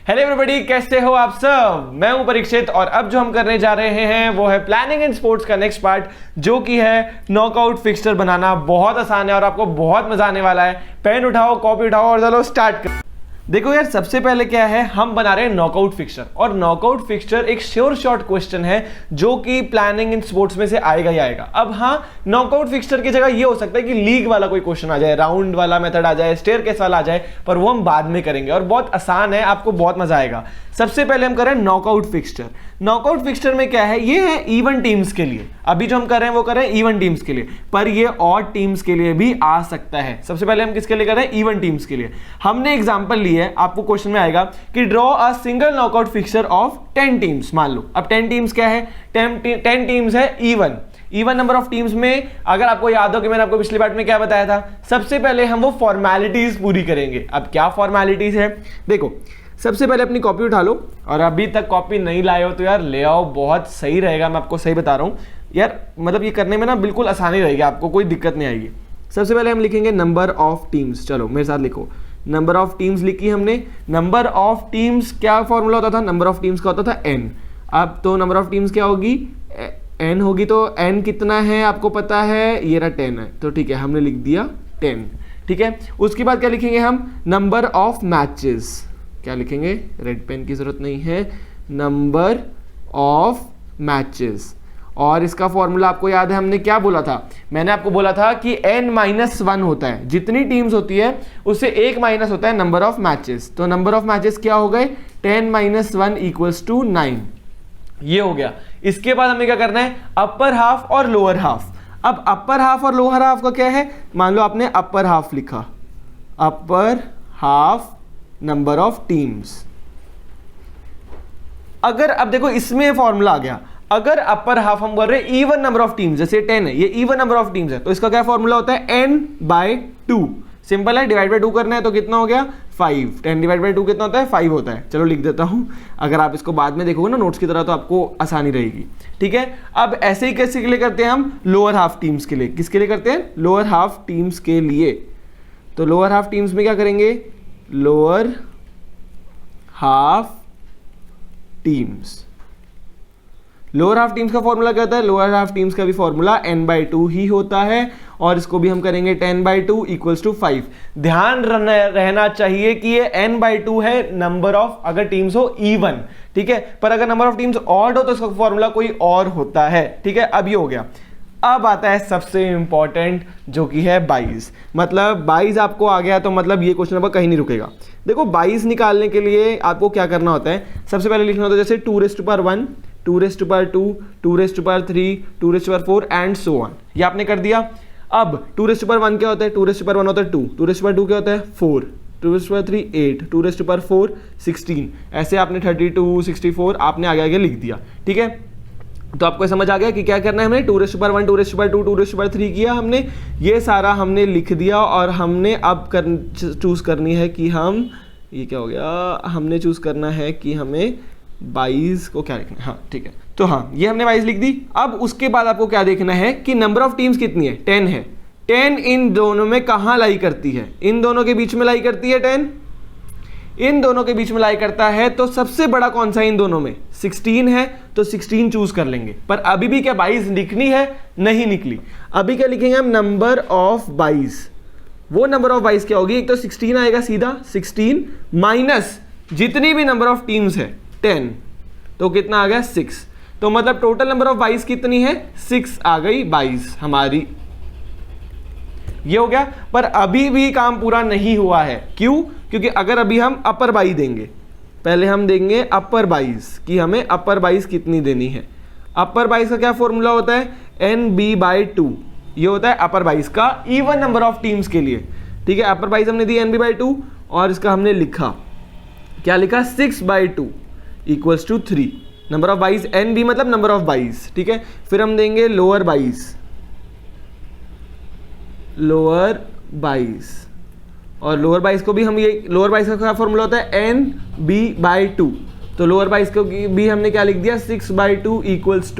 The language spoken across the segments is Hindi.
हेलो एवरीबॉडी, कैसे हो आप सब। मैं हूं परीक्षित और अब जो हम करने जा रहे हैं वो है प्लानिंग इन स्पोर्ट्स का नेक्स्ट पार्ट, जो कि है नॉकआउट फिक्सचर बनाना। बहुत आसान है और आपको बहुत मजा आने वाला है। पेन उठाओ, कॉपी उठाओ और चलो स्टार्ट कर। देखो यार, सबसे पहले क्या है, हम बना रहे हैं नॉकआउट फिक्सचर, और नॉकआउट फिक्सचर एक श्योर शॉट क्वेश्चन है जो कि प्लानिंग इन स्पोर्ट्स में से आएगा ही आएगा। अब हाँ, नॉकआउट फिक्सचर की जगह ये हो सकता है कि लीग वाला कोई क्वेश्चन आ जाए, राउंड वाला मेथड आ जाए, स्टेयरकेस वाला आ जाए, पर वो हम बाद में करेंगे और बहुत आसान है, आपको बहुत मजा आएगा। सबसे पहले हम कर रहे हैं नॉकआउट फिक्सचर। नॉकआउट फिक्सचर में क्या है, ये है इवन टीम्स के लिए। अभी जो हम कर रहे हैं वो कर रहे हैं इवन टीम्स के लिए, पर ये ऑड टीम्स के लिए भी आ सकता है। सबसे पहले हम किसके लिए कर रहे हैं, इवन टीम्स के लिए। हमने एग्जांपल ली है, आपको क्वेश्चन में आएगा कि draw a single knockout fixture of 10 teams. मान लो अब 10 टीम्स क्या है, 10 टीम्स है इवन नंबर ऑफ टीम्स में। अगर आपको याद हो कि मैंने आपको पिछली बार में क्या बताया था, सबसे पहले हम वो फॉर्मेलिटीज पूरी करेंगे। अब क्या फॉर्मेलिटीज है, देखो सबसे पहले अपनी कॉपी उठा लो, और अभी तक कॉपी नहीं लाए हो तो यार ले आओ, बहुत सही रहेगा। मैं आपको सही बता रहा हूँ यार, मतलब ये करने में ना बिल्कुल आसानी रहेगी, आपको कोई दिक्कत नहीं आएगी। सबसे पहले हम लिखेंगे नंबर ऑफ टीम्स। चलो मेरे साथ लिखो, नंबर ऑफ टीम्स लिखी हमने। नंबर ऑफ टीम्स क्या फॉर्मूला होता था, नंबर ऑफ टीम्स का होता था n। अब तो नंबर ऑफ टीम्स क्या होगी, n होगी। तो n कितना है आपको पता है, ये रहा 10 है, तो ठीक है हमने लिख दिया 10। ठीक है, उसके बाद क्या लिखेंगे हम, नंबर ऑफ मैचेस। क्या लिखेंगे, रेड पेन की जरूरत नहीं है, नंबर ऑफ मैचेस। और इसका फॉर्मूला आपको याद है, हमने क्या बोला था, मैंने आपको बोला था कि n-1 होता है, जितनी टीम्स होती है उससे एक माइनस होता है नंबर ऑफ मैचेस। तो नंबर ऑफ मैचेस क्या हो गए, 10-1 इक्वल्स टू 9। ये हो गया। इसके बाद हमें क्या करना है, अपर हाफ और लोअर हाफ। अब अपर हाफ और लोअर हाफ का क्या है, मान लो आपने अपर हाफ लिखा, upper half number of teams. अगर अब देखो इसमें फॉर्मूला आ गया, अगर अपर हाफ हम बोल रहे हैं इवन नंबर ऑफ टीम्स, जैसे 10 है, ये इवन नंबर ऑफ टीम्स है, तो इसका क्या फॉर्मूला होता है, n/2। सिंपल है, डिवाइड बाय 2 करना है तो कितना हो गया 5। 10 डिवाइड बाय 2 कितना होता है, 5 होता है। चलो लिख देता हूं, अगर आप इसको बाद में देखोगे ना नोट्स की तरह तो आपको आसानी रहेगी। ठीक है, अब ऐसे ही कैसे के लिए करते हैं हम, लोअर हाफ टीम्स के लिए। किसके लिए करते हैं, लोअर हाफ टीम्स के लिए। तो लोअर हाफ टीम्स में क्या करेंगे, lower half teams. Lower half teams का फॉर्मूला क्या होता है, लोअर हाफ टीम्स का भी फॉर्मूला n/2 ही होता है, और इसको भी हम करेंगे 10/2 इक्वल्स टू 5। ध्यान रहना चाहिए कि ये n/2 है नंबर ऑफ, अगर टीम्स हो इवन। ठीक है, पर अगर नंबर ऑफ टीम्स ऑड हो तो इसका फॉर्मूला कोई और होता है। ठीक है, अब ये हो गया। अब आता है सबसे इंपॉर्टेंट, जो कि है 22। मतलब 22 आपको आ गया तो मतलब ये क्वेश्चन आपका कहीं नहीं रुकेगा। देखो 22 निकालने के लिए आपको क्या करना होता है, सबसे पहले लिखना होता है जैसे 2⁻1, 2⁻2, 2⁻3, 2⁻4 एंड सो ऑन। ये आपने कर दिया। अब 2⁻1 क्या होता है, 2⁻1 होता है 2, 2⁻2 क्या होता है 4, 2⁻3 8, 2⁻4 16। ऐसे आपने 32, 64 आपने आगे आगे लिख दिया। ठीक है, तो आपको समझ आ गया कि क्या करना है, हमने 2⁻1, 2⁻2, 2⁻3 किया, हमने ये सारा हमने लिख दिया। और हमने अब चूज करनी है कि हम, ये क्या हो गया, हमने चूज करना है कि हमें 22 को क्या लिखना है। हाँ ठीक है, तो हाँ ये हमने 22 लिख दी। अब उसके बाद आपको क्या देखना है कि नंबर ऑफ टीम्स कितनी है, 10 है। 10 इन दोनों में कहाँ लाई करती है, इन दोनों के बीच में लाई करती है 10, इन दोनों के बीच में लाई करता है। तो सबसे बड़ा कौन सा है इन दोनों में, 16 है, तो 16 चूज कर लेंगे। पर अभी भी क्या 22 लिखनी है, नहीं निकली। अभी क्या लिखेंगे हम, नंबर ऑफ 22। वो नंबर ऑफ 22 क्या होगी, एक तो 16 आएगा सीधा, 16 माइनस जितनी भी नंबर ऑफ टीम्स है 10, तो कितना आ गया 6। तो मतलब टोटल नंबर ऑफ 22 कितनी है, 6 आ गई 22 हमारी। ये हो गया। पर अभी भी काम पूरा नहीं हुआ है, क्यों, क्योंकि अगर अभी हम अपर 22 देंगे, पहले हम देंगे अपर 22 कि हमें अपर 22 कितनी देनी है। अपर 22 का क्या फॉर्मूला होता है, nb/2। ये होता है अपर 22 का इवन नंबर ऑफ टीम्स के लिए। ठीक है, अपर 22 हमने दी nb/2, और इसका हमने लिखा, क्या लिखा, 6/2 equals to 3। Number of 22, nb मतलब नंबर ऑफ 22। ठीक है, फिर हम देंगे लोअर 22, लोअर 22, और लोअर 22 को भी हम, ये लोअर 22 का क्या फॉर्मूला होता है, nb/2। तो लोअर 22 को भी हमने क्या लिख दिया, 6/2 इक्वल्स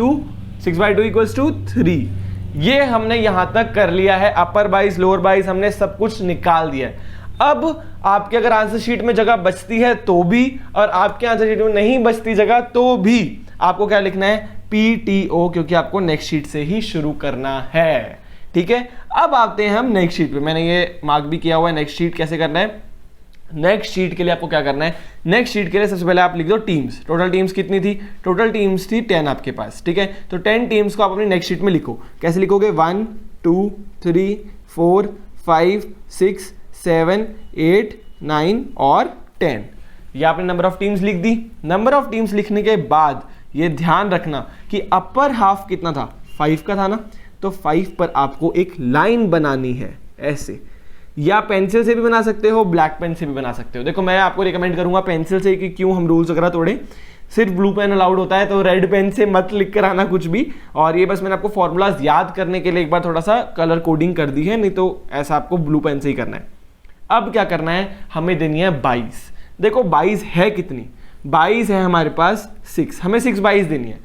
टू 3। ये हमने यहां तक कर लिया है। अपर 22 लोअर 22 हमने सब कुछ निकाल दिया है। अब आपके अगर आंसर शीट में जगह बचती है तो भी, और आपके आंसर शीट में नहीं बचती जगह तो भी आपको क्या लिखना है, PTO, क्योंकि आपको नेक्स्ट शीट से ही शुरू करना है। ठीक है, अब आते हैं हम नेक्स्ट शीट पे। मैंने ये मार्क भी किया हुआ है नेक्स्ट शीट कैसे करना है। नेक्स्ट शीट के लिए आपको क्या करना है, नेक्स्ट शीट के लिए सबसे पहले आप लिख दो टीम्स। टोटल टीम्स कितनी थी, टोटल टीम्स थी 10 आपके पास। ठीक है, तो 10 टीम्स को आप अपनी नेक्स्ट शीट में लिखो। कैसे लिखोगे, 1 2 3 4 5 6 7 8 9 और 10। ये आपने नंबर ऑफ टीम्स लिख दी। नंबर ऑफ टीम्स लिखने के बाद ये ध्यान रखना कि अपर हाफ कितना था, 5 का था ना, तो 5 पर आपको एक लाइन बनानी है ऐसे, या पेंसिल से भी बना सकते हो, ब्लैक पेन से भी बना सकते हो। देखो मैं आपको रिकमेंड करूंगा पेंसिल से, कि क्यों हम रूल्स वगैरह तोड़े, सिर्फ ब्लू पेन अलाउड होता है, तो रेड पेन से मत लिख कर आना कुछ भी। और ये बस मैंने आपको फॉर्मूलाज याद करने के लिए एक बार थोड़ा सा कलर कोडिंग कर दी है, नहीं तो ऐसा आपको ब्लू पेन से ही करना है। अब क्या करना है, हमें देनी है 22। देखो 22 है कितनी, 22 है हमारे पास 6, हमें 6 22 देनी है।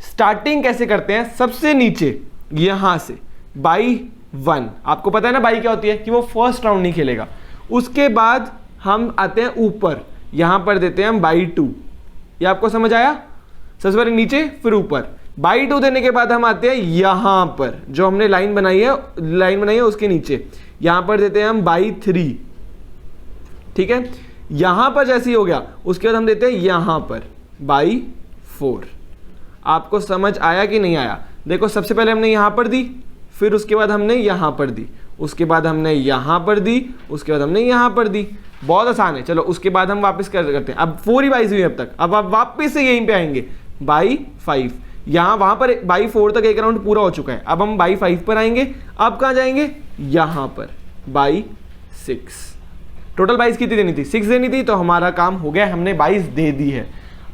स्टार्टिंग कैसे करते हैं, सबसे नीचे यहां से बाई 1, आपको पता है ना बाई क्या होती है, कि वो फर्स्ट राउंड नहीं खेलेगा। उसके बाद हम आते हैं ऊपर, यहां पर देते हैं हम बाई 2। ये आपको समझ आया, सबसे पहले नीचे फिर ऊपर। बाई 2 देने के बाद हम आते हैं यहां पर, जो हमने लाइन बनाई है उसके नीचे, यहां पर देते हैं हम बाई 3। ठीक है, यहां पर जैसे ही हो गया उसके बाद हम देते हैं यहां पर बाई 4। आपको समझ आया कि नहीं आया, देखो सबसे पहले हमने यहां पर दी, फिर उसके बाद हमने यहां पर दी, उसके बाद हमने यहां पर दी, उसके बाद हमने यहां पर दी। बहुत आसान है। चलो उसके बाद हम वापस करते हैं। अब 4 ही 22 हुई अब तक, अब आप वापस से यहीं पे आएंगे बाई 5। यहां वहां पर बाई 4 तक एक राउंड पूरा हो चुका है, अब हम बाई 5 पर आएंगे। अब कहां जाएंगे, यहां पर बाई 6। टोटल 22 कितनी देनी थी, 6 देनी थी, तो हमारा काम हो गया, हमने 22 दे दी है।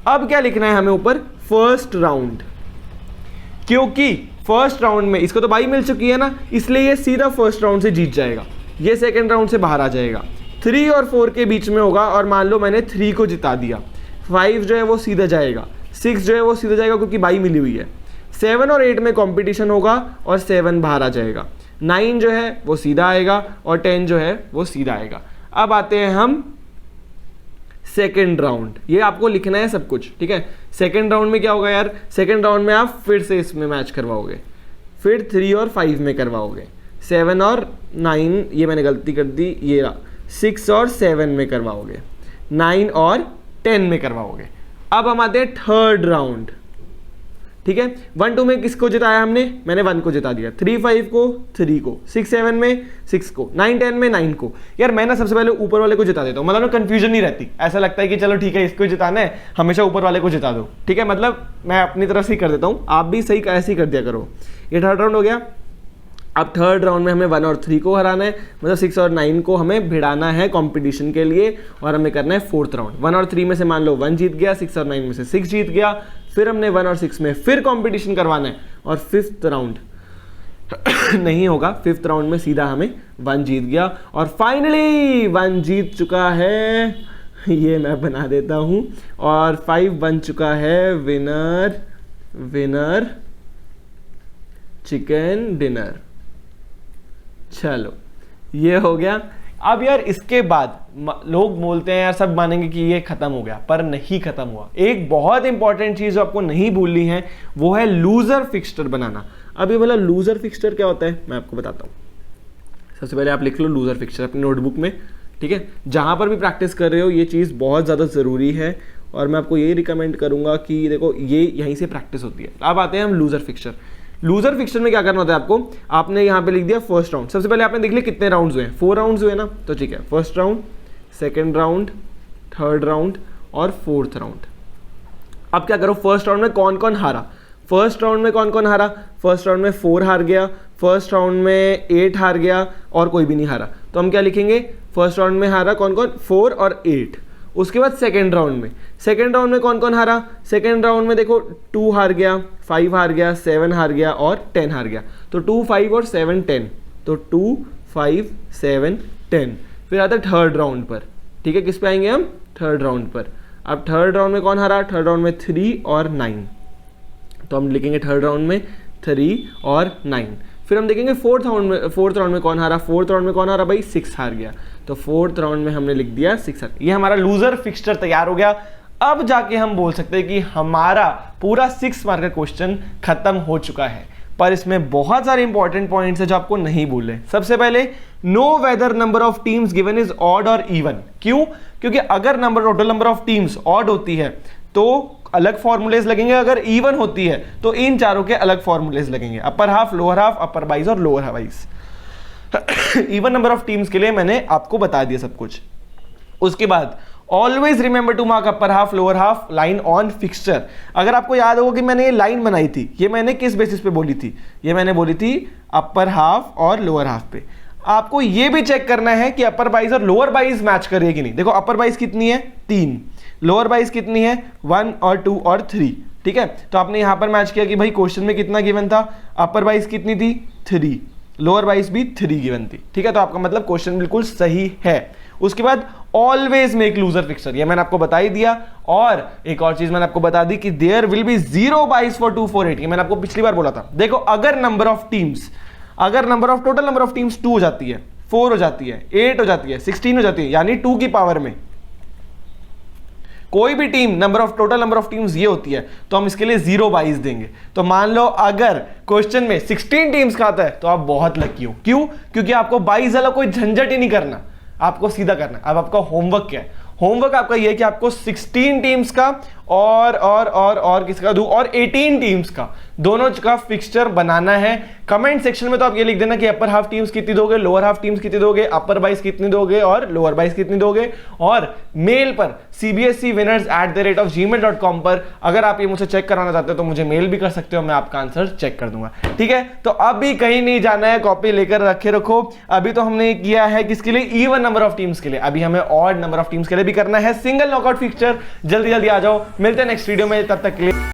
अब क्या लिखना है हमें ऊपर, फर्स्ट राउंड, क्योंकि फर्स्ट राउंड में इसको तो बाई मिल चुकी है ना, इसलिए ये सीधा फर्स्ट राउंड से जीत जाएगा, ये सेकंड राउंड से बाहर आ जाएगा। 3 और 4 के बीच में होगा, और मान लो मैंने 3 को जिता दिया, 5 जो है वो सीधा जाएगा, 6 जो है वो सीधा जाएगा क्योंकि बाई मिली हुई है। 7 और 8 में कंपटीशन होगा और 7 बाहर आ जाएगा। 9 जो है वो सीधा आएगा और 10 जो है वो सीधा आएगा। अब आते हैं हम सेकेंड राउंड, ये आपको लिखना है सब कुछ। ठीक है, सेकेंड राउंड में क्या होगा यार, सेकेंड राउंड में आप फिर से इसमें मैच करवाओगे, फिर 3 और 5 में करवाओगे, 7 और 9, ये मैंने गलती कर दी, ये रहा, 6 और 7 में करवाओगे, 9 और 10 में करवाओगे। अब हम आते हैं थर्ड राउंड। ठीक है, 1 2 में किसको जिताया हमने, मैंने 1 को जिता दिया, 3 5 को, 3 को, 6 7 में 6 को, 9 10 में 9 को। यार मैं ना सबसे पहले ऊपर वाले को जिता देता हूँ, मतलब ना कंफ्यूजन नहीं रहती, ऐसा लगता है कि चलो ठीक है इसको जिताना है, हमेशा ऊपर वाले को जिता दो। ठीक है, मतलब मैं अपनी तरफ से ही कर देता हूँ, आप भी सही ऐसे ही कर दिया करो। ये थर्ड राउंड हो गया। अब थर्ड राउंड में हमें 1 और 3 को हराना है, मतलब 6 और 9 को हमें भिड़ाना है कंपटीशन के लिए, और हमें करना है फोर्थ राउंड। 1 और 3 में से मान लो 1 जीत गया, 6 और 9 में से 6 जीत गया, फिर हमने 1 और 6 में फिर कंपटीशन करवाना है, और फिफ्थ राउंड नहीं होगा, फिफ्थ राउंड में सीधा हमें 1 जीत गया, और फाइनली 1 जीत चुका है, ये मैं बना देता हूं, और 5 बन चुका है विनर, विनर चिकन डिनर। चलो ये हो गया। अब यार इसके बाद लोग बोलते हैं यार सब मानेंगे कि ये खत्म हो गया, पर नहीं खत्म हुआ। एक बहुत इंपॉर्टेंट चीज आपको नहीं भूलनी है, वो है लूजर फिक्स्चर बनाना। अब ये बोला लूजर फिक्स्चर क्या होता है, मैं आपको बताता हूँ। सबसे पहले आप लिख लो लूजर फिक्स्चर अपनी नोटबुक में। ठीक है, जहां पर भी प्रैक्टिस कर रहे हो ये चीज़ बहुत ज़्यादा ज़रूरी है, और मैं आपको ये रिकमेंड करूंगा कि देखो ये यहीं से प्रैक्टिस होती है। अब आते हैं हम लूजर फिक्स्चर। लूजर फिक्स्चर में क्या करना होता है आपको, आपने यहाँ पे लिख दिया फर्स्ट राउंड। सबसे पहले आपने देख लिया कितने राउंड्स हुए हैं, 4 राउंड्स हुए ना, तो ठीक है, first round, second round, third round और फोर्थ राउंड। अब क्या करो, फर्स्ट राउंड में कौन कौन हारा, फर्स्ट राउंड में कौन कौन हारा, फर्स्ट राउंड में 4 हार गया, फर्स्ट राउंड में 8 हार गया, और कोई भी नहीं हारा। तो हम क्या लिखेंगे, फर्स्ट राउंड में हारा कौन कौन, 4 और 8। उसके बाद सेकेंड राउंड में कौन कौन हारा, सेकेंड राउंड में देखो 2 हार गया, 5 हार गया, 7 हार गया और 10 हार गया। तो 2 5 और 7 10, तो 2 5 7 10। फिर आता है थर्ड राउंड पर। ठीक है, किस पे आएंगे हम, थर्ड राउंड पर। अब थर्ड राउंड में कौन हारा, थर्ड राउंड में 3 और 9, तो हम लिखेंगे थर्ड राउंड में 3 और 9। फिर हम देखेंगे फोर्थ राउंड में कौन हारा। फोर्थ राउंड में कौन हारा भाई, 6 हार गया, तो फोर्थ राउंड में हमने लिख दिया 6 हार। ये हमारा लूजर फिक्सचर तैयार हो गया। अब जाके हम बोल सकते हैं कि हमारा पूरा 6 मार्क का क्वेश्चन खत्म हो चुका है, पर इसमें बहुत सारे इंपॉर्टेंट पॉइंट्स है जो आपको नहीं भूलने। सबसे पहले, know whether number of teams given is odd और इवन। क्यों? क्योंकि अगर total number of teams odd होती है तो अलग फॉर्मूलेज लगेंगे, अगर इवन होती है तो इन चारों के अलग फॉर्मूलेज लगेंगे, upper half, lower half, upper byes और lower byes. Even number of teams के लिए मैंने आपको बता दिया सब कुछ। उसके बाद always remember to mark upper half, lower half line on fixture. अगर आपको याद होगा कि मैंने ये लाइन बनाई थी, ये मैंने किस बेसिस पे बोली थी, ये मैंने बोली थी अपर हाफ और लोअर हाफ पे। आपको ये भी चेक करना है कि अपर बाइज और लोअर बाइज मैच कर रही है कि नहीं। देखो अपर बाइज कितनी है, 3, लोअर बाइज कितनी है, 1 और 2 और 3, ठीक है। तो आपने यहां पर मैच किया कि भाई क्वेश्चन में कितना गिवन था, अपर बाइज कितनी थी, 3, लोअर बाइज भी 3 गिवन थी, ठीक है। तो आपका मतलब क्वेश्चन बिल्कुल सही है। उसके बाद ऑलवेज मेक लूजर फिक्सचर, ये मैंने आपको बता ही दिया। और एक और चीज मैंने आपको बता दी कि there will be 0 byes for 2, 4, 8, ये मैंने आपको पिछली बार बोला था। देखो अगर टोटल नंबर ऑफ टीम्स 2 हो जाती है, 4 हो जाती है, 8 हो जाती है, 16 हो जाती है, यानी 2 की पावर में कोई भी team total number of teams ये होती है, तो हम इसके लिए 0 बाइज देंगे। तो मान लो अगर क्वेश्चन में 16 टीम्स का आता है तो आप बहुत लकी हो। क्यों? क्योंकि आपको बाइज वाला कोई झंझट ही नहीं करना, आपको सीधा करना। अब आपका होमवर्क क्या है? होमवर्क आपका ये है कि आपको 16 टीम्स का और किसका दूं, और 18 टीम्स का, दोनों का फिक्सचर बनाना है। कमेंट सेक्शन में तो आप ये लिख देना कि अपर हाफ टीम्स कितनी दोगे, लोअर हाफ टीम्स कितनी दोगे, अपर बाइज कितनी दोगे और लोअर बाइज कितनी दोगे। और मेल पर cbscwinners@gmail.com पर अगर आप ये मुझसे चेक कराना चाहते हो तो मुझे मेल भी कर सकते हो, मैं आपका आंसर चेक कर दूंगा, ठीक है। तो अभी कहीं नहीं जाना है, कॉपी लेकर रखे रखो। अभी तो हमने किया है किसके लिए, इवन नंबर ऑफ टीम्स के लिए। अभी हमें ऑड नंबर ऑफ टीम्स के लिए भी करना है सिंगल नॉकआउट फिक्सचर। जल्दी जल्दी आ जाओ, मिलते हैं नेक्स्ट वीडियो में, तब तक के लिए